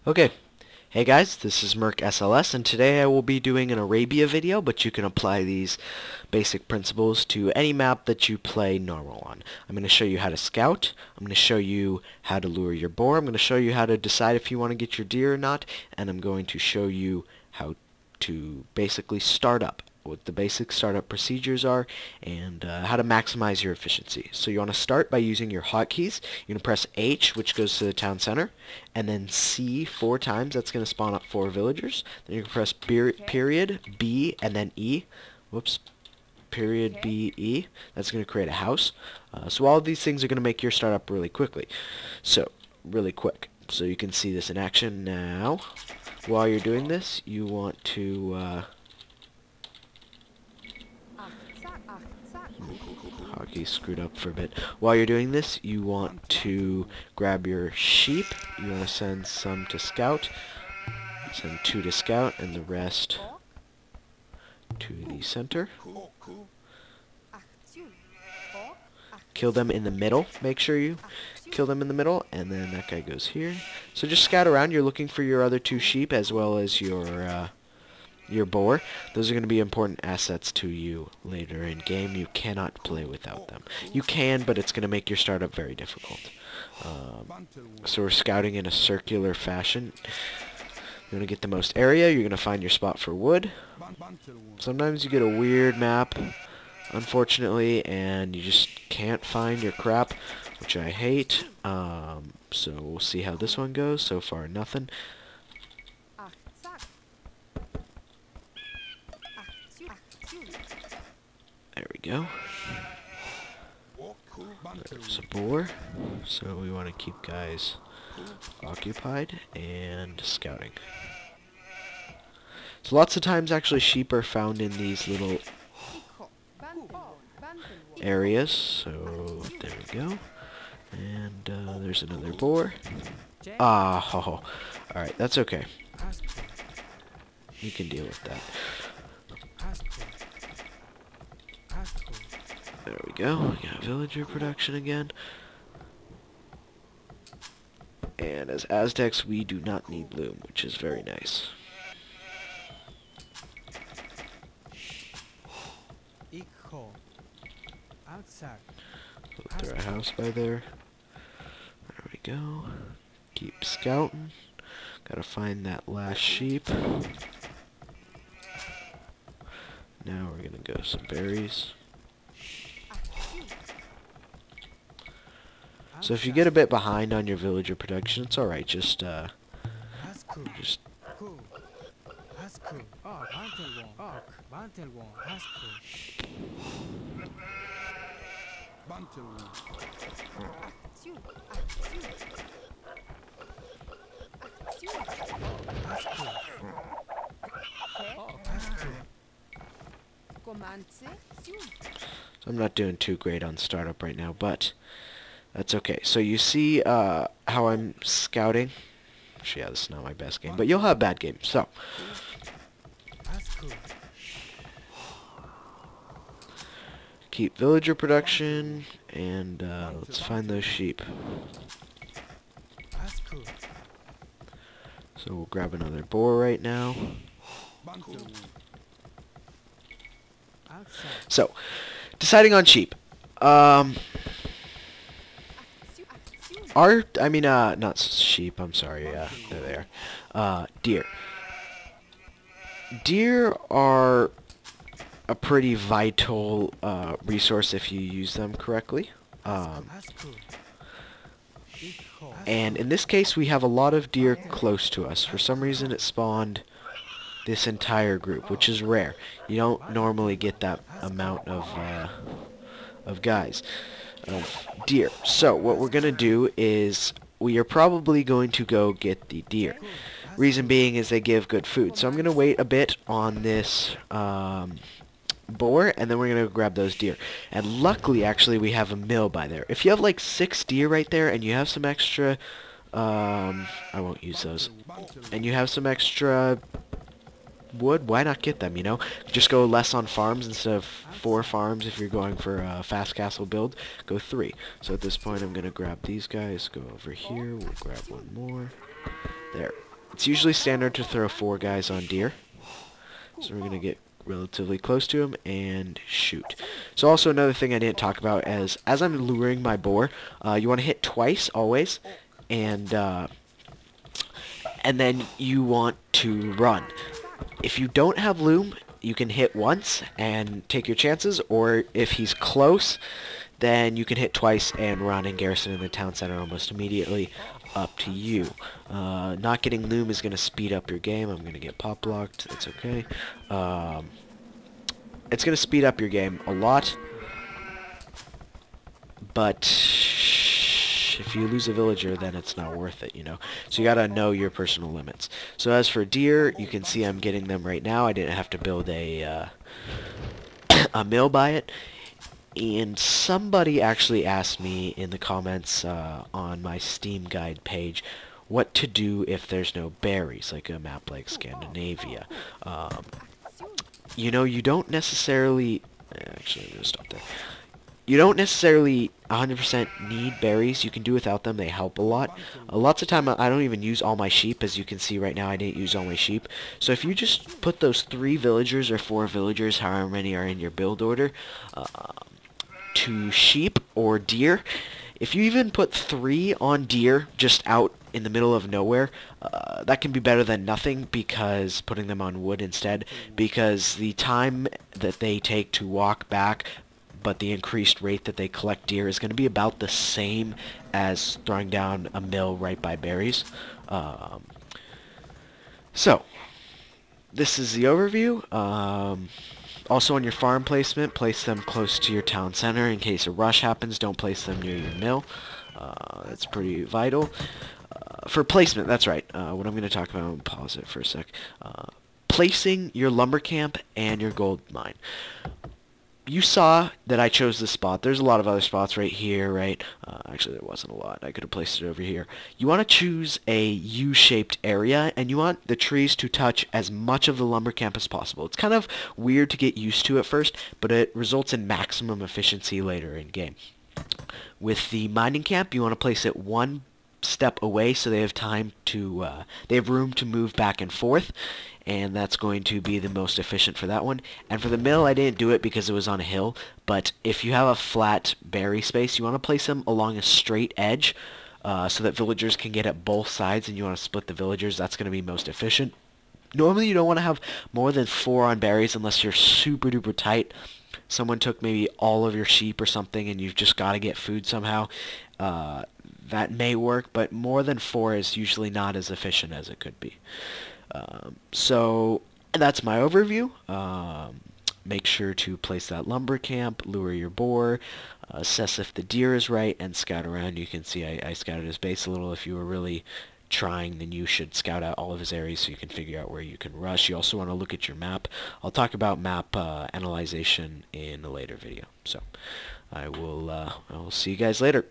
Okay, hey guys, this is Merc SLS, and today I will be doing an Arabia video, but you can apply these basic principles to any map that you play normal on. I'm going to show you how to scout, I'm going to show you how to lure your boar, I'm going to show you how to decide if you want to get your deer or not, and I'm going to show you how to basically start up, what the basic startup procedures are, and how to maximize your efficiency. So you want to start by using your hotkeys. You're going to press H, which goes to the town center, and then C 4 times. That's going to spawn up 4 villagers. Then you can press period, B, and then E. Whoops. Period, B, E. That's going to create a house. So all of these things are going to make your startup really quickly. So, really quick. So you can see this in action now. While you're doing this, you want to... hotkey screwed up for a bit. While you're doing this, you want to grab your sheep. You want to send some to scout. Send 2 to scout, and the rest to the center. Kill them in the middle. Make sure you kill them in the middle, and then that guy goes here. So just scout around. You're looking for your other 2 sheep as well as your boar. Those are going to be important assets to you later in game. You cannot play without them. You can, but it's going to make your startup very difficult. So we're scouting in a circular fashion. You're going to get the most area. You're going to find your spot for wood. Sometimes you get a weird map, unfortunately, and you just can't find your crap, which I hate. So we'll see how this one goes. So far, nothing. There we go. There's a boar, so we want to keep guys occupied and scouting. So lots of times actually sheep are found in these little areas, so there we go. And there's another boar. Oh, alright, that's okay. You can deal with that. There we go. We got villager production again. And as Aztecs, we do not need loom, which is very nice. Throw a house by there. There we go. Keep scouting. Gotta find that last sheep. Now we're gonna go some berries. So if you get a bit behind on your villager production, it's alright, just so I'm not doing too great on startup right now, but that's okay. So you see how I'm scouting? Actually, yeah, this is not my best game, but you'll have bad games. So keep villager production, and let's find those sheep. So we'll grab another boar right now. So, deciding on sheep. Not sheep, I'm sorry, there they are. Deer. Deer are a pretty vital resource if you use them correctly. And in this case, we have a lot of deer close to us. For some reason, it spawned this entire group, which is rare. You don't normally get that amount of guys, of deer. So what we're gonna do is we are probably going to go get the deer. Reason being is they give good food. So I'm gonna wait a bit on this boar, and then we're gonna grab those deer. And luckily, actually, we have a mill by there. If you have like 6 deer right there, and you have some extra, I won't use those, and you have some extra wood, why not get them, you know? Just go less on farms instead of 4 farms. If you're going for a fast castle build, go 3. So at this point, I'm gonna grab these guys, go over here, we'll grab one more. There. It's usually standard to throw 4 guys on deer. So we're going to get relatively close to him and shoot. So also another thing I didn't talk about is as I'm luring my boar, you want to hit twice always, and then you want to run. If you don't have loom, you can hit once and take your chances, or if he's close, then you can hit twice and run and garrison in the town center almost immediately. Up to you. Not getting loom is going to speed up your game. I'm going to get pop locked. That's okay. It's going to speed up your game a lot, but if you lose a villager, then it's not worth it, you know. So you got to know your personal limits. So as for deer, you can see I'm getting them right now. I didn't have to build a mill by it. And somebody actually asked me in the comments on my Steam guide page what to do if there's no berries, like a map like Scandinavia. You know, you don't necessarily... Actually, I'm going to stop there. You don't necessarily 100% need berries. You can do without them. They help a lot. Lots of time I don't even use all my sheep. As you can see right now, I didn't use all my sheep. So if you just put those 3 villagers or 4 villagers, however many are in your build order, to sheep or deer, if you even put 3 on deer just out in the middle of nowhere, that can be better than nothing, because putting them on wood instead, because the time that they take to walk back, but the increased rate that they collect deer is going to be about the same as throwing down a mill right by berries. So, this is the overview. Also on your farm placement, place them close to your town center in case a rush happens. Don't place them near your mill. That's pretty vital. For placement, that's right. What I'm going to talk about, I'll pause it for a sec. Placing your lumber camp and your gold mine. You saw that I chose this spot. There's a lot of other spots right here, right? Actually, there wasn't a lot. I could have placed it over here. You want to choose a U-shaped area, and you want the trees to touch as much of the lumber camp as possible. It's kind of weird to get used to at first, but it results in maximum efficiency later in game. With the mining camp, you want to place it one step away so they have time to, they have room to move back and forth, and that's going to be the most efficient for that one. And for the mill, I didn't do it because it was on a hill, but if you have a flat berry space, you want to place them along a straight edge so that villagers can get at both sides, and you want to split the villagers. That's going to be most efficient. Normally, you don't want to have more than 4 on berries unless you're super duper tight. Someone took maybe all of your sheep or something, and you've just got to get food somehow. That may work, but more than 4 is usually not as efficient as it could be. So that's my overview. Make sure to place that lumber camp, lure your boar, assess if the deer is right, and scout around. You can see I scouted his base a little. If you were really trying, then you should scout out all of his areas so you can figure out where you can rush. You also want to look at your map. I'll talk about map analyzation in a later video. So I will see you guys later.